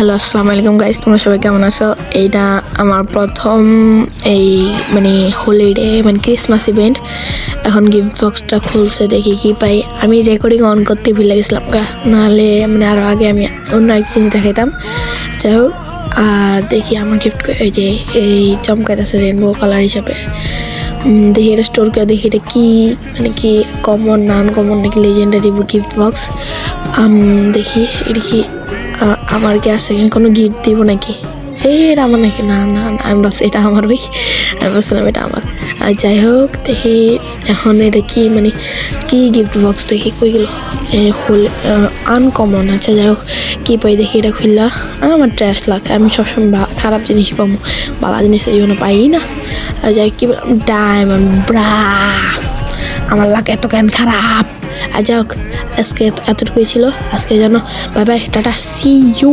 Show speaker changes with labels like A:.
A: Hello আসসালামু আলাইকুম guys, তোমরা সবাই কেমন আছো? এইটা আমার প্রথম এই মানে হলিডে মানে ক্রিসমাস ইভেন্ট। এখন গিফট বক্সটা খুলছে, দেখি কি পাই। আমি রেকর্ডিং অন করতে ভুলে গেছিলাম নাহলে মানে আরও আগে আমি অন্য এক জিনিস দেখাইতাম। যাই হোক, আর দেখি আমার গিফট এই যে এই চমকাইতেছে রেনবো কালার হিসাবে। দেখি এটা স্টোর করে দেখি এটা কি মানে কি কমন না আনকমন নাকি লেজেন্ডারি গিফট বক্স। দেখি এটা কি আমার কি আছে কোনো গিফট দিব নাকি? এটা আমার নাকি? না না না, আমি ভাবছি এটা আমার ভাই, আমি ভাবছিলাম এটা আমার। আর যাই হোক দেখি এখন এটা কি মানে কি গিফট বক্স, দেখি কই গেল হল আনকমন। আচ্ছা যাই হোক কি পাই দেখি, এটা খুললা আমার ট্র্যাশ লাগে। আমি সবসময় খারাপ জিনিসই পাবো, ভালো জিনিস এই জন্য পাই না। আর যাই কি ডায়মন্ড ব্রা, আমার লাগে এত কেন খারাপ। আর যাই হোক আজকে এতটুকুই ছিল আজকে, জানো। বাই বাই, টাটা, সি ইউ।